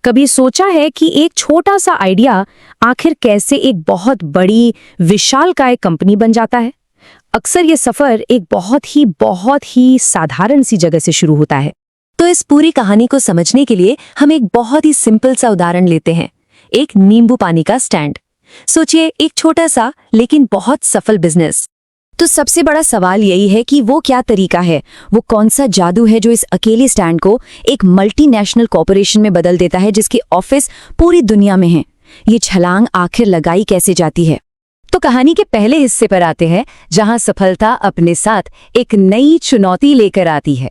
कभी सोचा है कि एक छोटा सा आइडिया आखिर कैसे एक बहुत बड़ी विशालकाय कंपनी बन जाता है? अक्सर ये सफर एक बहुत ही साधारण सी जगह से शुरू होता है। तो इस पूरी कहानी को समझने के लिए हम एक बहुत ही सिंपल सा उदाहरण लेते हैं, एक नींबू पानी का स्टैंड। सोचिए, एक छोटा सा लेकिन बहुत सफल बिजनेस। तो सबसे बड़ा सवाल यही है कि वो क्या तरीका है, वो कौन सा जादू है जो इस अकेले स्टैंड को एक मल्टीनेशनल कॉर्पोरेशन में बदल देता है, जिसके ऑफिस पूरी दुनिया में हैं। ये छलांग आखिर लगाई कैसे जाती है? तो कहानी के पहले हिस्से पर आते हैं, जहां सफलता अपने साथ एक नई चुनौती लेकर आती है।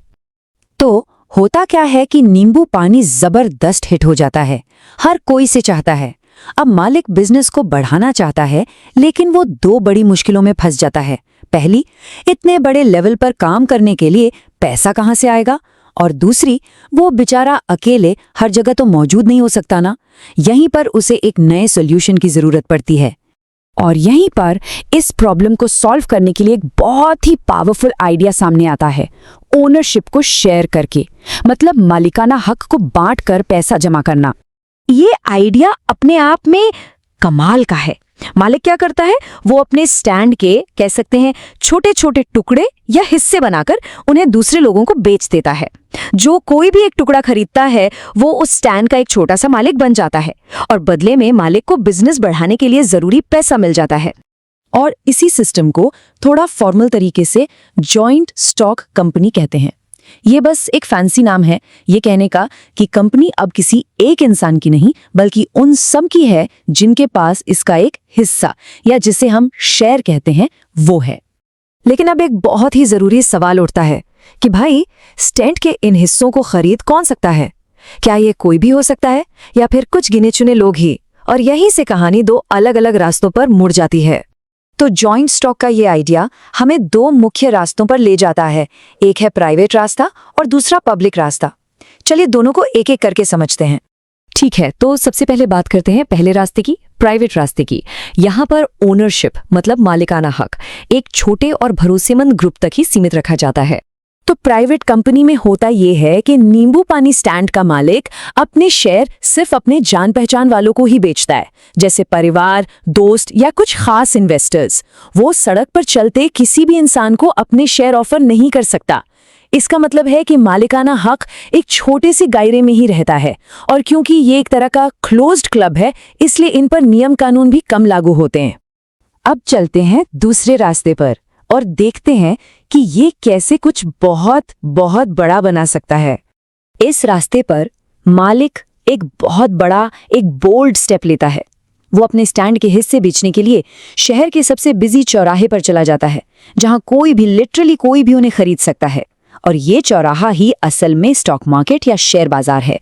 तो होता क्या है कि नींबू पानी जबरदस्त हिट हो जाता है, हर कोई से चाहता है। अब मालिक बिजनेस को बढ़ाना चाहता है, लेकिन वो दो बड़ी मुश्किलों में फंस जाता है। पहली, इतने बड़े लेवल पर काम करने के लिए पैसा कहाँ से आएगा, और दूसरी, वो बेचारा अकेले हर जगह तो मौजूद नहीं हो सकता ना। यहीं पर उसे एक नए सॉल्यूशन की जरूरत पड़ती है। और यहीं पर इस प्रॉब्लम को सॉल्व करने के लिए एक बहुत ही पावरफुल आइडिया सामने आता है, ओनरशिप को शेयर करके, मतलब मालिकाना हक को बांट कर पैसा जमा करना। ये आइडिया अपने आप में कमाल का है। मालिक क्या करता है, वो अपने स्टैंड के कह सकते हैं छोटे छोटे टुकड़े या हिस्से बनाकर उन्हें दूसरे लोगों को बेच देता है। जो कोई भी एक टुकड़ा खरीदता है वो उस स्टैंड का एक छोटा सा मालिक बन जाता है, और बदले में मालिक को बिजनेस बढ़ाने के लिए जरूरी पैसा मिल जाता है। और इसी सिस्टम को थोड़ा फॉर्मल तरीके से जॉइंट स्टॉक कंपनी कहते हैं। ये बस एक फैंसी नाम है ये कहने का कि कंपनी अब किसी एक इंसान की नहीं, बल्कि उन सब की है जिनके पास इसका एक हिस्सा, या जिसे हम शेयर कहते हैं, वो है। लेकिन अब एक बहुत ही जरूरी सवाल उठता है कि भाई, स्टैंड के इन हिस्सों को खरीद कौन सकता है? क्या ये कोई भी हो सकता है, या फिर कुछ गिने चुने लोग ही? और यहीं से कहानी दो अलग अलग रास्तों पर मुड़ जाती है। तो जॉइंट स्टॉक का ये आइडिया हमें दो मुख्य रास्तों पर ले जाता है। एक है प्राइवेट रास्ता और दूसरा पब्लिक रास्ता। चलिए दोनों को एक एक करके समझते हैं। ठीक है, तो सबसे पहले बात करते हैं पहले रास्ते की, प्राइवेट रास्ते की। यहाँ पर ओनरशिप मतलब मालिकाना हक एक छोटे और भरोसेमंद ग्रुप तक ही सीमित रखा जाता है। तो प्राइवेट कंपनी में होता ये है कि नींबू पानी स्टैंड का मालिक अपने शेयर सिर्फ अपने जान पहचान वालों को ही बेचता है, जैसे परिवार, दोस्त या कुछ खास इन्वेस्टर्स। वो सड़क पर चलते किसी भी इंसान को अपने शेयर ऑफर नहीं कर सकता। इसका मतलब है कि मालिकाना हक एक छोटे से दायरे में ही रहता है, और क्योंकि ये एक तरह का क्लोज्ड क्लब है, इसलिए इन पर नियम कानून भी कम लागू होते हैं। अब चलते हैं दूसरे रास्ते पर और देखते हैं कि ये कैसे कुछ बहुत बहुत बड़ा बना सकता है। इस रास्ते पर मालिक एक बहुत बड़ा, एक बोल्ड स्टेप लेता है। वो अपने स्टैंड के हिस्से बेचने के लिए शहर के सबसे बिजी चौराहे पर चला जाता है, जहां कोई भी, लिटरली कोई भी उन्हें खरीद सकता है। और ये चौराहा ही असल में स्टॉक मार्केट या शेयर बाजार है।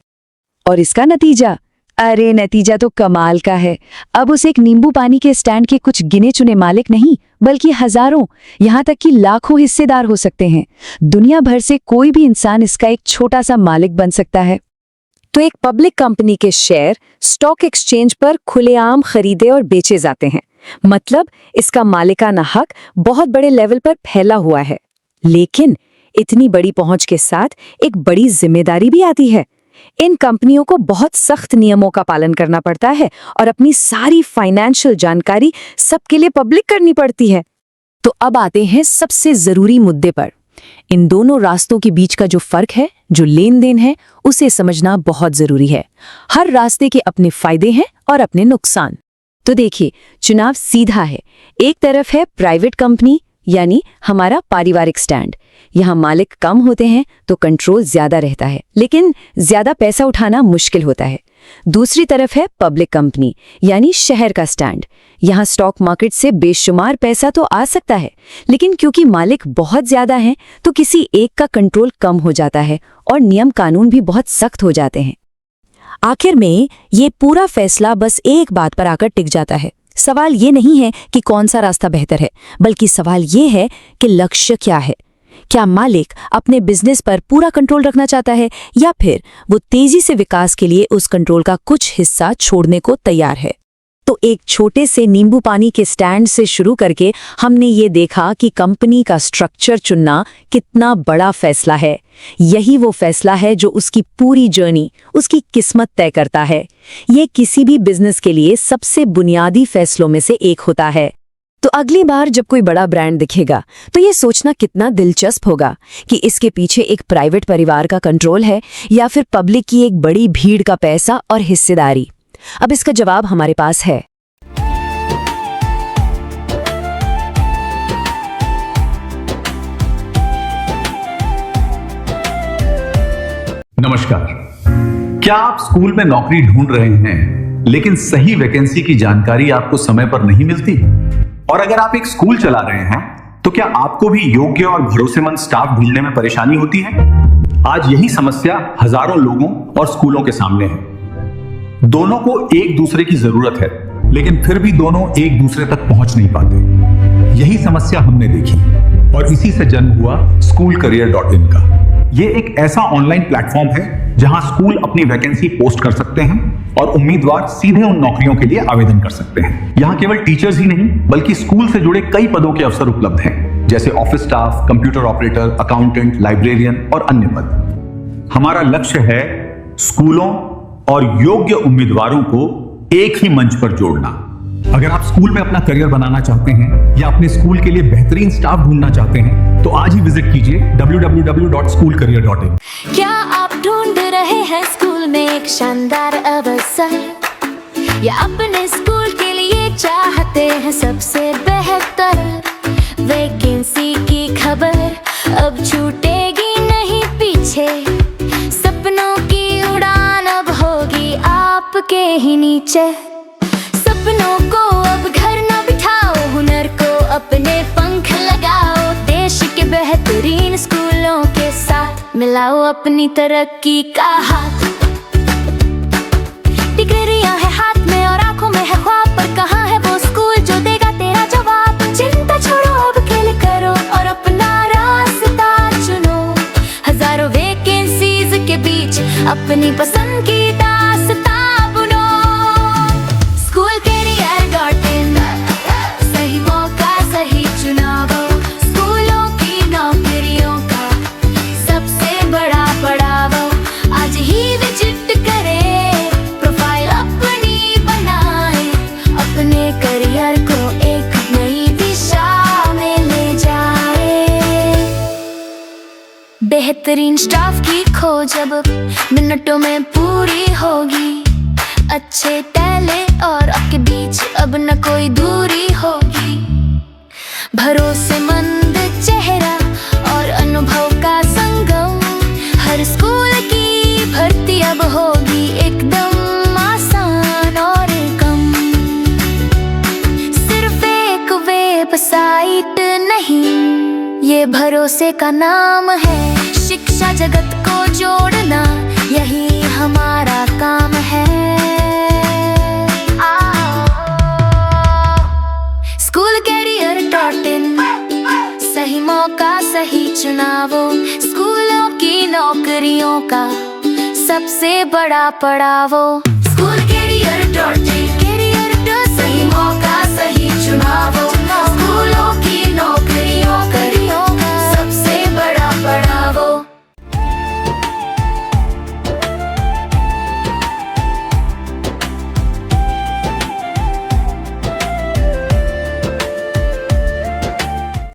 और इसका नतीजा, अरे नतीजा तो कमाल का है। अब उस एक नींबू पानी के स्टैंड के कुछ गिने चुने मालिक नहीं, बल्कि हजारों, यहाँ तक कि लाखों हिस्सेदार हो सकते हैं। दुनिया भर से कोई भी इंसान इसका एक छोटा सा मालिक बन सकता है। तो एक पब्लिक कंपनी के शेयर स्टॉक एक्सचेंज पर खुलेआम खरीदे और बेचे जाते हैं, मतलब इसका मालिकाना हक बहुत बड़े लेवल पर फैला हुआ है। लेकिन इतनी बड़ी पहुंच के साथ एक बड़ी जिम्मेदारी भी आती है। इन कंपनियों को बहुत सख्त नियमों का पालन करना पड़ता है और अपनी सारी फाइनेंशियल जानकारी सबके लिए पब्लिक करनी पड़ती है। तो अब आते हैं सबसे जरूरी मुद्दे पर। इन दोनों रास्तों के बीच का जो फर्क है, जो लेन देन है, उसे समझना बहुत जरूरी है। हर रास्ते के अपने फायदे हैं और अपने नुकसान। तो देखिए, चुनाव सीधा है। एक तरफ है प्राइवेट कंपनी, यानी हमारा पारिवारिक स्टैंड। यहाँ मालिक कम होते हैं तो कंट्रोल ज्यादा रहता है, लेकिन ज्यादा पैसा उठाना मुश्किल होता है। दूसरी तरफ है पब्लिक कंपनी, यानी शहर का स्टैंड। यहाँ स्टॉक मार्केट से बेशुमार पैसा तो आ सकता है, लेकिन क्योंकि मालिक बहुत ज्यादा हैं तो किसी एक का कंट्रोल कम हो जाता है और नियम कानून भी बहुत सख्त हो जाते हैं। आखिर में ये पूरा फैसला बस एक बात पर आकर टिक जाता है। सवाल ये नहीं है कि कौन सा रास्ता बेहतर है, बल्कि सवाल ये है कि लक्ष्य क्या है। क्या मालिक अपने बिजनेस पर पूरा कंट्रोल रखना चाहता है, या फिर वो तेजी से विकास के लिए उस कंट्रोल का कुछ हिस्सा छोड़ने को तैयार है? तो एक छोटे से नींबू पानी के स्टैंड से शुरू करके हमने ये देखा कि कंपनी का स्ट्रक्चर चुनना कितना बड़ा फैसला है। यही वो फैसला है जो उसकी पूरी जर्नी, उसकी किस्मत तय करता है। ये किसी भी बिजनेस के लिए सबसे बुनियादी फैसलों में से एक होता है। तो अगली बार जब कोई बड़ा ब्रांड दिखेगा तो ये सोचना कितना दिलचस्प होगा कि इसके पीछे एक प्राइवेट परिवार का कंट्रोल है या फिर पब्लिक की एक बड़ी भीड़ का पैसा और हिस्सेदारी। अब इसका जवाब हमारे पास है। नमस्कार। क्या आप स्कूल में नौकरी ढूंढ रहे हैं लेकिन सही वैकेंसी की जानकारी आपको समय पर नहीं मिलती? और अगर आप एक स्कूल चला रहे हैं तो क्या आपको भी योग्य और भरोसेमंद स्टाफ ढूंढने में परेशानी होती है? आज यही समस्या हजारों लोगों और स्कूलों के सामने है। दोनों को एक दूसरे की जरूरत है, लेकिन फिर भी दोनों एक दूसरे तक पहुंच नहीं पाते। यही समस्या हमने देखी और इसी से जन्म हुआ SchoolCareer.in का। ये एक ऐसा ऑनलाइन प्लेटफॉर्म है जहां स्कूल अपनी वैकेंसी पोस्ट कर सकते हैं और उम्मीदवार सीधे उन नौकरियों के लिए आवेदन कर सकते हैं। यहां केवल टीचर्स ही नहीं बल्कि स्कूल से जुड़े कई पदों के अवसर उपलब्ध हैं, जैसे office staff, computer operator, accountant, librarian और अन्य पद। हमारा लक्ष्य है स्कूलों और योग्य उम्मीदवारों को एक ही मंच पर जोड़ना। अगर आप स्कूल में अपना करियर बनाना चाहते हैं या अपने स्कूल के लिए बेहतरीन स्टाफ ढूंढना चाहते हैं तो आज ही विजिट कीजिए www.schoolcareer.in। क्या आप ढूंढ रहे हैं स्कूल में एक शानदार अवसर, या अपने स्कूल के लिए चाहते हैं सबसे बेहतर वैकेंसी की खबर? अब छूटेगी नहीं पीछे, सपनों की उड़ान अब होगी आपके ही नीचे। सपनों को अब घर न बिठाओ, हुनर को अपने पंख लगाओ, देश के बेहतरीन स्कूलों के साथ मिलाओ अपनी तरक्की का हाथ। डिग्रियां है हाथ में और आंखों में है ख्वाब, पर कहाँ है वो स्कूल जो देगा तेरा जवाब? चिंता छोड़ो अब खेल करो और अपना रास्ता चुनो। हजारों वैकेंसीज के बीच अपनी पसंद की दास्तां बुनो। SchoolCareer.in, सही मौका सही चुनाव, स्कूलों की नौकरियों का सबसे बड़ा पड़ाव। आज ही विजिट करें, प्रोफाइल अपनी बनाएं, अपने करियर को एक नई दिशा में ले जाए। बेहतरीन स्टाफ की खोज अब मिनटों में पूरी होगी, अच्छे टैलेंट और आपके बीच अब न कोई दूरी होगी। भरोसेमंद चेहरा और अनुभव का संगम, हर स्कूल की भर्ती अब होगी एकदम आसान और कम। सिर्फ एक वेबसाइट नहीं, ये भरोसे का नाम है। शिक्षा जगत को जोड़ना यही हमारा काम है। SchoolCareer.in, सही मौका सही चुनावो, स्कूलों की नौकरियों का सबसे बड़ा पड़ावो। SchoolCareer.in, सही मौका सही चुनावो, स्कूलों